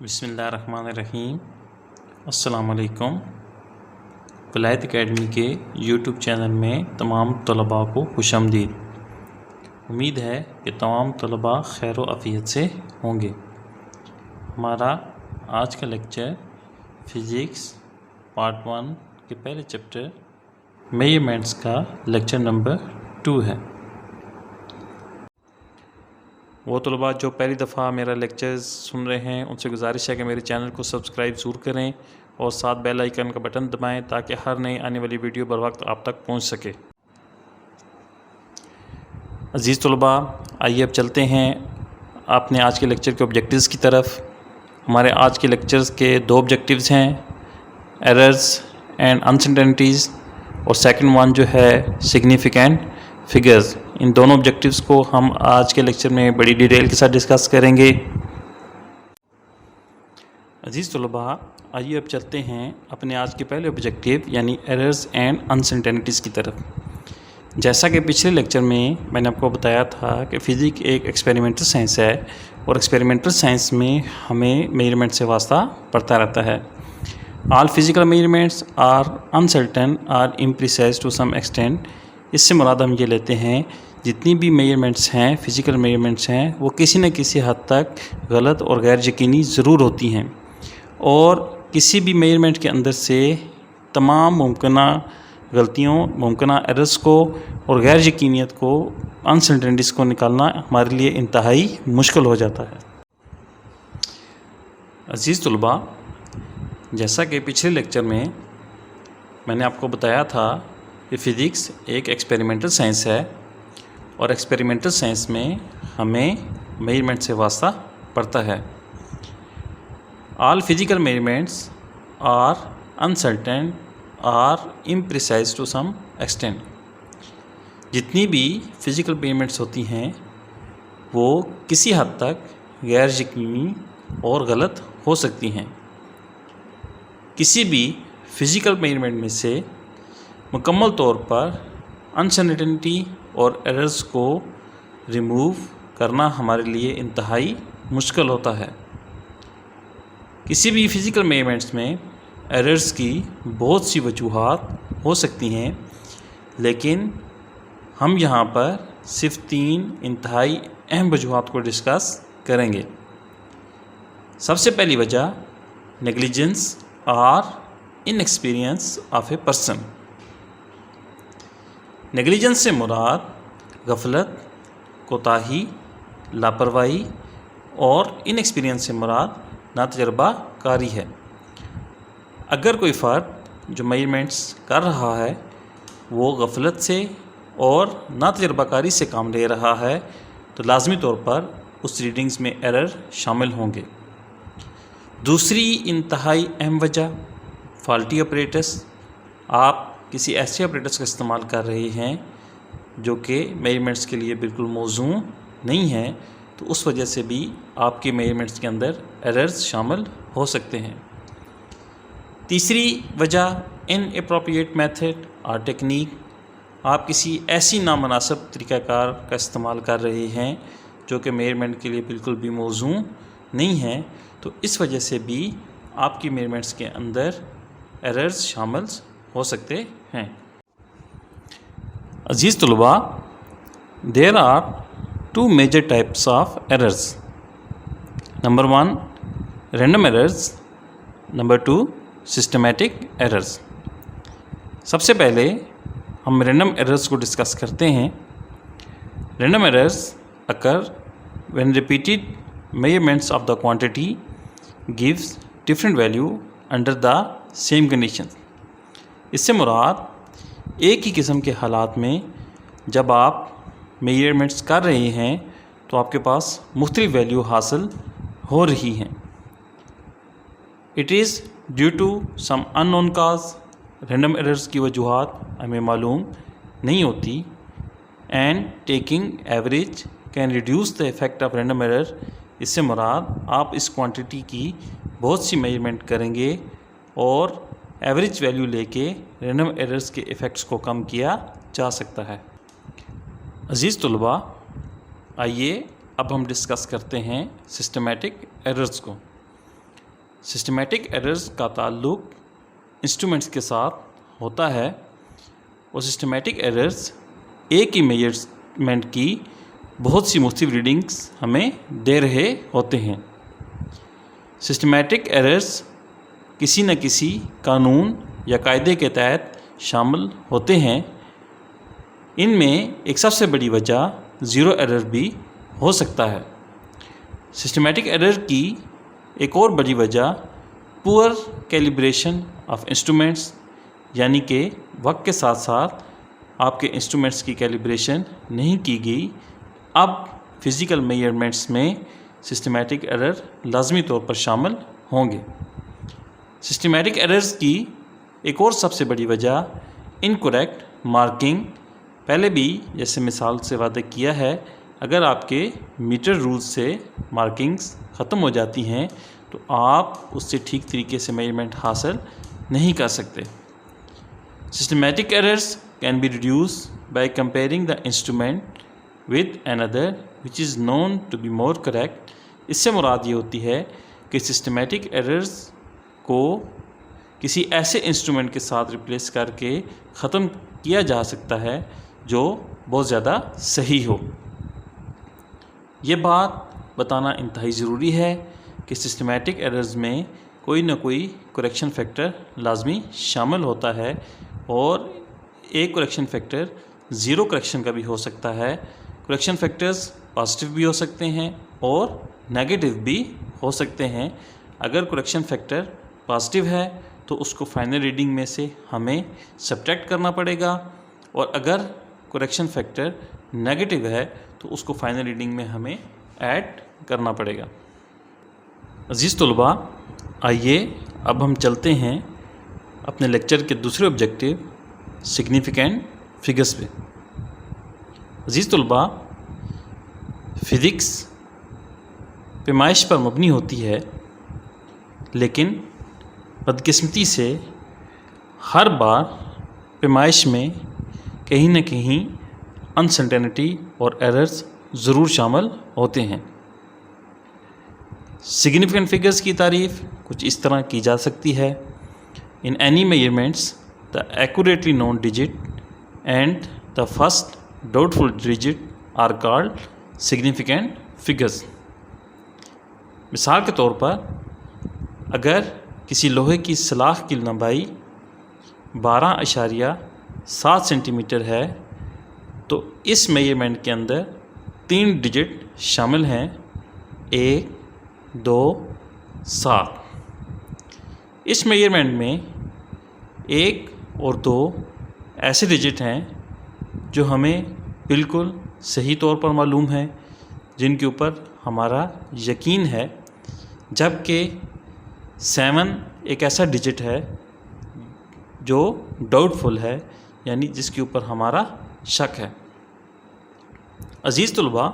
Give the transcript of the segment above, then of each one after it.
بسم اللہ الرحمن الرحیم۔ السلام علیکم۔ ولایت اکیڈمی کے یوٹیوب چینل میں تمام طلباء کو خوش آمدید۔ امید ہے کہ تمام طلباء خیر و عافیت سے ہوں گے۔ ہمارا آج کا لیکچر فزکس پارٹ 1 کے پہلے چیپٹر میجرمنٹس کا لیکچر نمبر 2 ہے۔ وہ طلباء جو پہلی دفعہ میرا لیکچرز سن رہے ہیں ان سے گزارش ہے کہ میرے چینل کو سبسکرائب ضرور کریں اور ساتھ بیل آئیکن کا بٹن دبائیں تاکہ ہر نئی آنے والی ویڈیو بر وقت آپ تک پہنچ سکے۔ عزیز طلباء، آئیے اب چلتے ہیں اپنے آج کے لیکچر کے آبجیکٹیوز کی طرف۔ ہمارے آج کے لیکچرز کے 2 آبجیکٹیوز ہیں، ایررز اینڈ انسرٹینٹیز، اور سیکنڈ ون جو ہے سگنیفیکینٹ فگرز۔ ان دونوں آبجیکٹیوز کو ہم آج کے لیکچر میں بڑی ڈیٹیل کے ساتھ ڈسکس کریں گے۔ عزیز طلباء، آئیے اب چلتے ہیں اپنے آج کے پہلے آبجیکٹیو یعنی ایررز اینڈ انسرٹینٹیز کی طرف۔ جیسا کہ پچھلے لیکچر میں نے آپ کو بتایا تھا کہ فزکس ایک ایکسپیریمنٹل سائنس ہے اور ایکسپیریمنٹل سائنس میں ہمیں میجرمنٹ سے واسطہ پڑتا رہتا ہے۔ All physical measurements are uncertain are imprecise to some extent. اس سے مراد ہم یہ لیتے ہیں جتنی بھی میجرمنٹس ہیں، فزیکل میجرمنٹس ہیں، وہ کسی نہ کسی حد تک غلط اور غیر یقینی ضرور ہوتی ہیں، اور کسی بھی میجرمنٹ کے اندر سے تمام ممکنہ غلطیوں، ممکنہ ایررز کو اور غیر یقینیت کو، انسرٹینٹیز کو نکالنا ہمارے لیے انتہائی مشکل ہو جاتا ہے۔ عزیز طلباء، جیسا کہ پچھلے لیکچر میں نے آپ کو بتایا تھا کہ فزکس ایک ایکسپیریمنٹل سائنس ہے اور ایکسپیریمنٹل سائنس میں ہمیں میجرمنٹ سے واسطہ پڑتا ہے۔ All physical measurements are uncertain are imprecise to some extent. جتنی بھی فزیکل میجرمنٹس ہوتی ہیں وہ کسی حد تک غیر یقینی اور غلط ہو سکتی ہیں۔ کسی بھی فزیکل میجرمنٹ میں سے مکمل طور پر انسرٹینٹی اور ایررز کو ریموو کرنا ہمارے لیے انتہائی مشکل ہوتا ہے۔ کسی بھی فزیکل میجرمنٹس میں ایررز کی بہت سی وجوہات ہو سکتی ہیں، لیکن ہم یہاں پر صرف 3 انتہائی اہم وجوہات کو ڈسکس کریں گے۔ سب سے پہلی وجہ نیگلیجنس اور inexperience of a person. Negligence سے مراد غفلت، کوتاہی، لاپرواہی، اور ان ایکسپیرئنس سے مراد ناتجربہ کاری ہے۔ اگر کوئی فرد جو میجرمنٹس کر رہا ہے وہ غفلت سے اور ناتجربہ کاری سے کام لے رہا ہے تو لازمی طور پر اس ریڈنگز میں ایرر شامل ہوں گے۔ دوسری انتہائی اہم وجہ فالٹی آپریٹس۔ آپ کسی ایسے آپریٹس کا استعمال کر رہے ہیں جو کہ میجرمنٹس کے لیے بالکل موزوں نہیں ہیں، تو اس وجہ سے بھی آپ کے میجرمنٹس کے اندر ایررز شامل ہو سکتے ہیں۔ تیسری وجہ ان اپروپریٹ میتھڈ اور ٹیکنیک۔ آپ کسی ایسی نامناسب طریقہ کار کا استعمال کر رہے ہیں جو کہ میجرمنٹ کے لیے بالکل بھی موزوں نہیں ہے، تو اس وجہ سے بھی آپ کی میجرمنٹس کے اندر ایررز شامل ہو سکتے ہیں۔ عزیز طلباء، there are 2 major types of errors. Number 1 random errors, number 2 systematic errors. سب سے پہلے ہم random errors کو ڈسکس کرتے ہیں۔ random errors occur when repeated measurements of the quantity gives different value under the same conditions. اس سے مراد ایک ہی قسم کے حالات میں جب آپ میجرمنٹس کر رہے ہیں تو آپ کے پاس مختلف ویلیو حاصل ہو رہی ہیں۔ It is due to some unknown cause. Random errors کی وجوہات ہمیں معلوم نہیں ہوتی۔ And taking average can reduce the effect of random error. اس سے مراد آپ اس کوانٹٹی کی بہت سی میجرمنٹ کریں گے اور ایوریج ویلیو لے کے رینڈم ایررز کے ایفیکٹس کو کم کیا جا سکتا ہے۔ عزیز طلباء، آئیے اب ہم ڈسکس کرتے ہیں سسٹمیٹک ایررز کو۔ سسٹمیٹک ایررز کا تعلق انسٹرومنٹس کے ساتھ ہوتا ہے اور سسٹمیٹک ایررز ایک ہی میجرمنٹ کی بہت سی مختلف ریڈنگز ہمیں دے رہے ہوتے ہیں۔ سسٹمیٹک ایررز کسی نہ کسی قانون یا قاعدے کے تحت شامل ہوتے ہیں۔ ان میں ایک سب سے بڑی وجہ زیرو ایرر بھی ہو سکتا ہے۔ سسٹمیٹک ایرر کی ایک اور بڑی وجہ پور کیلیبریشن آف انسٹرومنٹس، یعنی کہ وقت کے ساتھ ساتھ آپ کے انسٹرومنٹس کی کیلیبریشن نہیں کی گئی۔ اب فزیکل میجرمنٹس میں سسٹمیٹک ایرر لازمی طور پر شامل ہوں گے۔ سسٹمیٹک ایررز کی ایک اور سب سے بڑی وجہ انکریکٹ مارکنگ، پہلے بھی جیسے مثال سے وعدہ کیا ہے، اگر آپ کے میٹر رولز سے مارکنگز ختم ہو جاتی ہیں تو آپ اس سے ٹھیک طریقے سے میجرمنٹ حاصل نہیں کر سکتے۔ Systematic errors can be reduced by comparing the instrument with another which is known to be more correct۔ اس سے مراد یہ ہوتی ہے کہ سسٹمیٹک ایررز کو کسی ایسے انسٹرومنٹ کے ساتھ ریپلیس کر کے ختم کیا جا سکتا ہے جو بہت زیادہ صحیح ہو۔ یہ بات بتانا انتہائی ضروری ہے کہ سسٹمیٹک ایررز میں کوئی نہ کوئی کریکشن فیکٹر لازمی شامل ہوتا ہے، اور ایک کریکشن فیکٹر زیرو کریکشن کا بھی ہو سکتا ہے۔ کریکشن فیکٹرز پازیٹیو بھی ہو سکتے ہیں اور نیگیٹو بھی ہو سکتے ہیں۔ اگر کریکشن فیکٹر پازیٹیو ہے تو اس کو فائنل ریڈنگ میں سے ہمیں سبٹریکٹ کرنا پڑے گا، اور اگر کریکشن فیکٹر نیگیٹو ہے تو اس کو فائنل ریڈنگ میں ہمیں ایڈ کرنا پڑے گا۔ عزیز طلباء، آئیے اب ہم چلتے ہیں اپنے لیکچر کے دوسرے آبجیکٹیو سگنیفیکنٹ فگرز پہ۔ عزیز طلباء، فزکس پیمائش پر مبنی ہوتی ہے، لیکن بدقسمتی سے ہر بار پیمائش میں کہیں نہ کہیں انسرٹینٹی اور ایررز ضرور شامل ہوتے ہیں۔ سگنیفیکنٹ فگرز کی تعریف کچھ اس طرح کی جا سکتی ہے: in any measurements the accurately known digit and the first doubtful digit are called significant figures. مثال کے طور پر اگر کسی لوہے کی سلاخ کی لمبائی 12.7 سینٹی میٹر ہے تو اس میجرمنٹ کے اندر 3 ڈیجٹ شامل ہیں: 1، 2، 7۔ اس میجرمنٹ میں 1 اور 2 ایسے ڈیجٹ ہیں جو ہمیں بالکل صحیح طور پر معلوم ہیں، جن کے اوپر ہمارا یقین ہے، جبکہ 7 ایک ایسا ڈیجٹ ہے جو ڈاؤٹ فل ہے، یعنی جس کے اوپر ہمارا شک ہے۔ عزیز طلباء،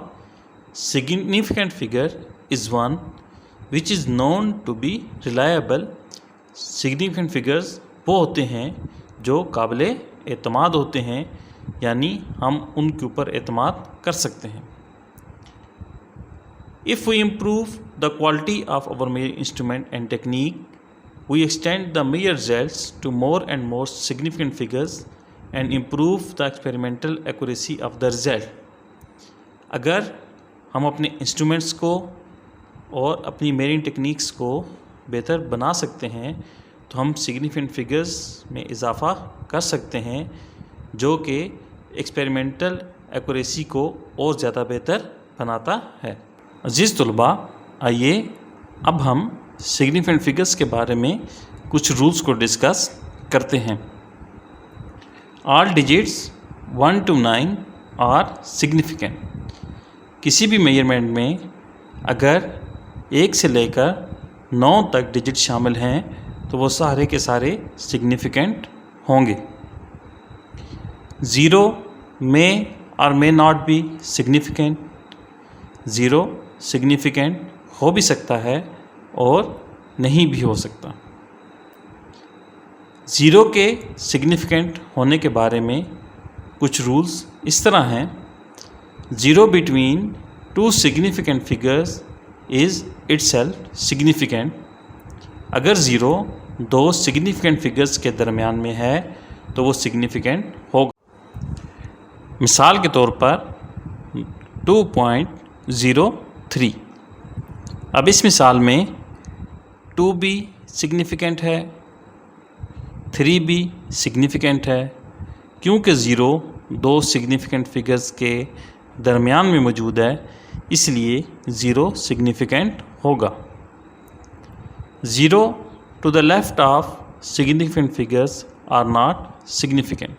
significant figure is one which is known to be reliable۔ significant figures وہ ہوتے ہیں جو قابل اعتماد ہوتے ہیں، یعنی ہم ان کے اوپر اعتماد کر سکتے ہیں۔ If we improve the quality of our measuring instrument and technique, we extend the measure results to more and more significant figures and improve the experimental accuracy of the result۔ اگر ہم اپنے انسٹرومنٹس کو اور اپنی measuring techniques کو بہتر بنا سکتے ہیں تو ہم سگنیفیکنٹ فگرز میں اضافہ کر سکتے ہیں، جو کہ ایکسپیریمنٹل ایکوریسی کو اور زیادہ بہتر بناتا ہے۔ عزیز طلباء، آئیے اب ہم سگنیفیکنٹ فگرز کے بارے میں کچھ رولز کو ڈسکس کرتے ہیں۔ آل ڈیجٹس 1 to 9 آر سگنیفیکنٹ۔ کسی بھی میجرمنٹ میں اگر 1 سے لے کر 9 تک ڈیجٹ شامل ہیں تو وہ سارے کے سارے سگنیفیکنٹ ہوں گے۔ 0 may or may not be significant۔ 0 significant ہو بھی سکتا ہے اور نہیں بھی ہو سکتا۔ 0 کے سگنیفیکنٹ ہونے کے بارے میں کچھ رولز اس طرح ہیں: 0 between 2 significant figures is itself significant۔ اگر 0 دو سگنیفیکنٹ فگرز کے درمیان میں ہے تو وہ سگنیفیکنٹ ہوگا۔ مثال کے طور پر 2.03۔ اب اس مثال میں 2 بھی سگنیفیکنٹ ہے، 3 بھی سگنیفیکنٹ ہے، کیونکہ 0 دو سگنیفیکنٹ فگرز کے درمیان میں موجود ہے، اس لیے 0 سگنیفیکنٹ ہوگا۔ 0 to the left of significant figures are not significant۔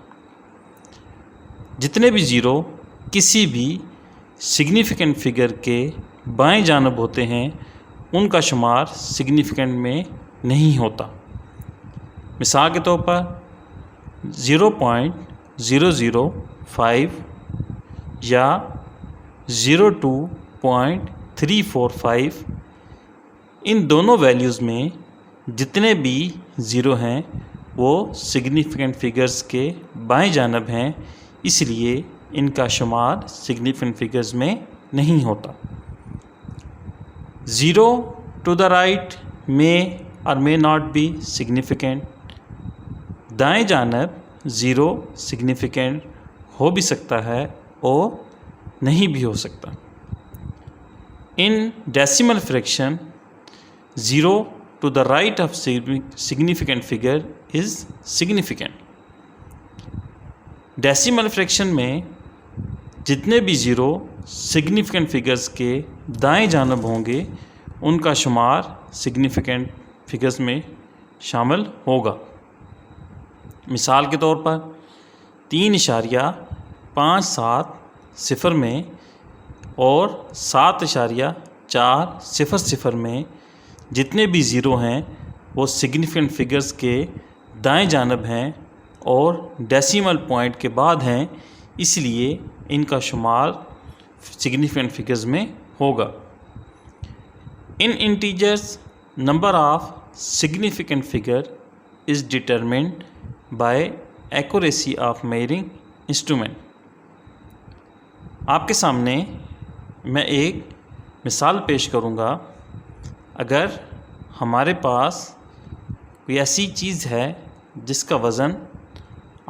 جتنے بھی 0 کسی بھی سگنیفیکنٹ فگر کے بائیں جانب ہوتے ہیں ان کا شمار سگنیفیکنٹ میں نہیں ہوتا۔ مثال کے طور پر 0.005 یا 0.345، ان دونوں ویلیوز میں جتنے بھی 0 ہیں وہ سگنیفیکنٹ فگرز کے بائیں جانب ہیں، اس لیے ان کا شمار سگنیفیکنٹ فگرز میں نہیں ہوتا۔ 0 to the right may or may not be significant۔ دائیں جانب 0 سگنیفیکنٹ ہو بھی سکتا ہے اور نہیں بھی ہو سکتا۔ ان decimal friction 0 to the right of significant figure is significant۔ Decimal friction میں جتنے بھی 0 سگنیفیکنٹ فگرز کے دائیں جانب ہوں گے ان کا شمار سگنیفیکنٹ فگرز میں شامل ہوگا۔ مثال کے طور پر 3.57 میں اور 7.400 میں جتنے بھی 0 ہیں وہ سگنیفیکنٹ فگرز کے دائیں جانب ہیں اور ڈیسیمل پوائنٹ کے بعد ہیں، اس لیے ان کا شمار سگنیفیکنٹ فگرز میں ہوگا۔ In integers number of significant figure is determined by accuracy of measuring instrument. آپ کے سامنے میں ایک مثال پیش کروں گا۔ اگر ہمارے پاس کوئی ایسی چیز ہے جس کا وزن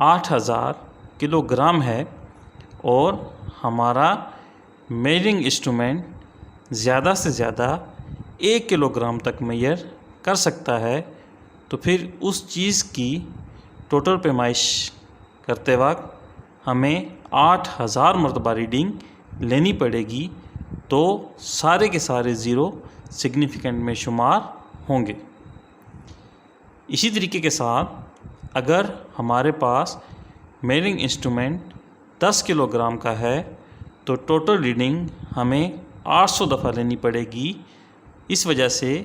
8000 کلو گرام ہے اور ہمارا میئرنگ انسٹرومنٹ زیادہ سے زیادہ 1 کلو گرام تک میئر کر سکتا ہے، تو پھر اس چیز کی ٹوٹل پیمائش کرتے وقت ہمیں 8000 مرتبہ ریڈنگ لینی پڑے گی، تو سارے کے سارے 0 سگنیفیکنٹ میں شمار ہوں گے۔ اسی طریقے کے ساتھ اگر ہمارے پاس میئرنگ انسٹرومنٹ 10 کلو گرام کا ہے تو ٹوٹل ریڈنگ ہمیں 800 دفعہ لینی پڑے گی، اس وجہ سے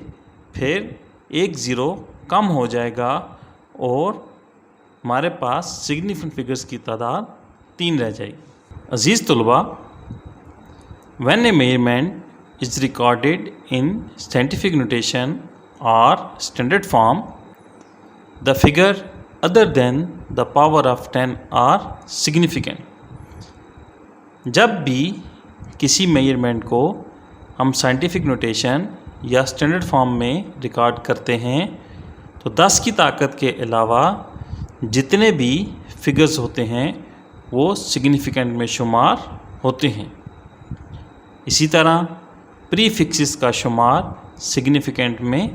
پھر ایک 0 کم ہو جائے گا اور ہمارے پاس سگنیفیکنٹ فگرز کی تعداد 3 رہ جائے گی۔ عزیز طلباء، when a measurement is recorded in scientific notation or standard form, the figure other than the power of 10 are significant۔ جب بھی کسی میئرمنٹ کو ہم سائنٹیفک نوٹیشن یا اسٹینڈرڈ فارم میں ریکارڈ کرتے ہیں تو 10 کی طاقت کے علاوہ جتنے بھی فگرز ہوتے ہیں وہ سگنیفیکنٹ میں شمار ہوتے ہیں۔ اسی طرح پری فکسز کا شمار سگنیفیکنٹ میں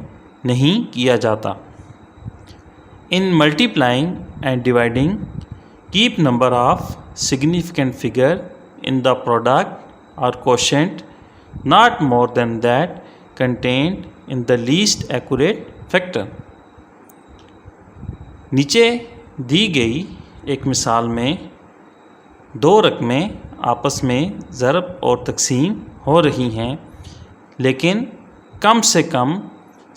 نہیں کیا جاتا۔ In multiplying and dividing keep number of significant figure in the product اور quotient not more than that contained in the least accurate factor۔ نیچے دی گئی ایک مثال میں 2 رقمیں آپس میں ضرب اور تقسیم ہو رہی ہیں، لیکن کم سے کم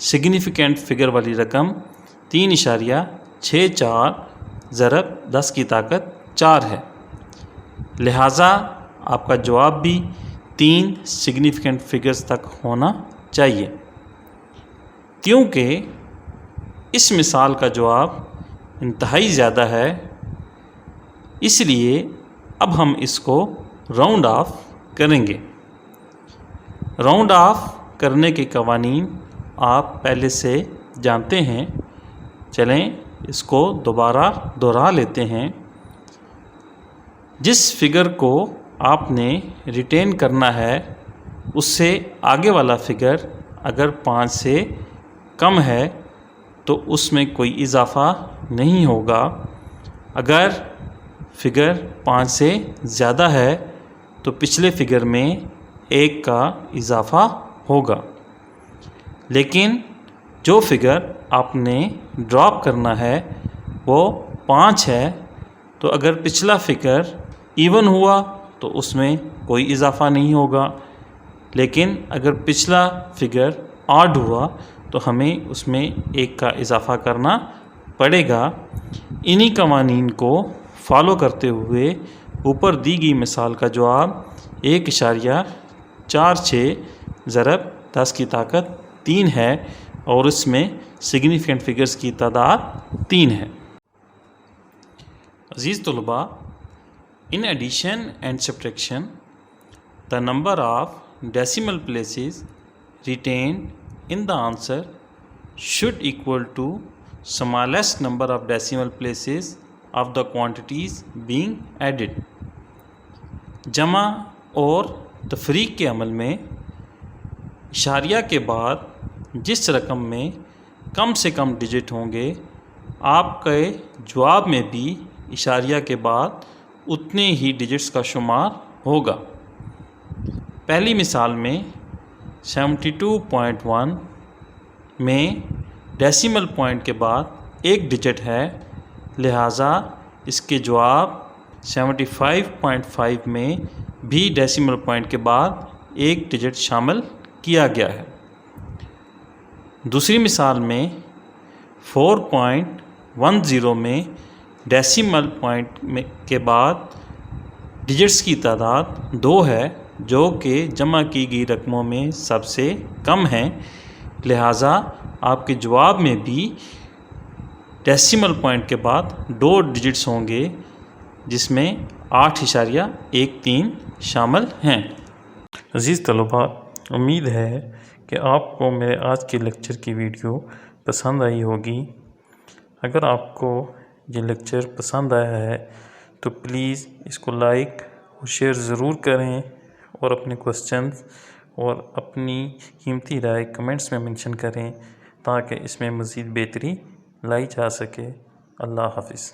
سگنیفیکنٹ فگر والی رقم 3.64 ضرب 10 کی طاقت 4 ہے، لہٰذا آپ کا جواب بھی 3 سگنیفیکنٹ فگرز تک ہونا چاہیے۔ کیونکہ اس مثال کا جواب انتہائی زیادہ ہے، اس لیے اب ہم اس کو راؤنڈ آف کریں گے۔ راؤنڈ آف کرنے کے قوانین آپ پہلے سے جانتے ہیں، چلیں اس کو دوبارہ دہرا لیتے ہیں۔ جس فگر کو آپ نے ریٹین کرنا ہے اس سے آگے والا فگر اگر 5 سے کم ہے تو اس میں کوئی اضافہ نہیں ہوگا۔ اگر فگر 5 سے زیادہ ہے تو پچھلے فگر میں 1 کا اضافہ ہوگا۔ لیکن جو فگر آپ نے ڈراپ کرنا ہے وہ 5 ہے، تو اگر پچھلا فگر ایون ہوا تو اس میں کوئی اضافہ نہیں ہوگا، لیکن اگر پچھلا فگر آڈ ہوا تو ہمیں اس میں 1 کا اضافہ کرنا پڑے گا۔ انہی قوانین کو فالو کرتے ہوئے اوپر دی گئی مثال کا جواب 1.46 ضرب 10 کی طاقت 3 ہے اور اس میں سگنیفیکنٹ فگرز کی تعداد 3 ہے۔ عزیز طلباء، in addition and subtraction, the number of decimal places retained in the answer should equal to smallest number of decimal places of the quantities being added۔ جمع اور تفریق کے عمل میں اشاریہ کے بعد جس رقم میں کم سے کم ڈیجٹ ہوں گے، آپ کے جواب میں بھی اشاریہ کے بعد اتنے ہی ڈیجٹس کا شمار ہوگا۔ پہلی مثال میں 72.1 میں ڈیسیمل پوائنٹ کے بعد 1 ڈیجٹ ہے، لہٰذا اس کے جواب 75.5 میں بھی ڈیسیمل پوائنٹ کے بعد 1 ڈیجٹ شامل کیا گیا ہے۔ دوسری مثال میں 4.10 میں ڈیسیمل پوائنٹ کے بعد ڈیجٹس کی تعداد 2 ہے، جو کہ جمع کی گئی رقموں میں سب سے کم ہیں، لہٰذا آپ کے جواب میں بھی ڈیسیمل پوائنٹ کے بعد 2 ڈیجٹس ہوں گے، جس میں 8.13 شامل ہیں۔ عزیز طلباء، امید ہے کہ آپ کو میرے آج کے لیکچر کی ویڈیو پسند آئی ہوگی۔ اگر آپ کو یہ لیکچر پسند آیا ہے تو پلیز اس کو لائک اور شیئر ضرور کریں، اور اپنے کوسچنز اور اپنی قیمتی رائے کمنٹس میں منشن کریں تاکہ اس میں مزید بہتری لائی جا سکے۔ اللہ حافظ۔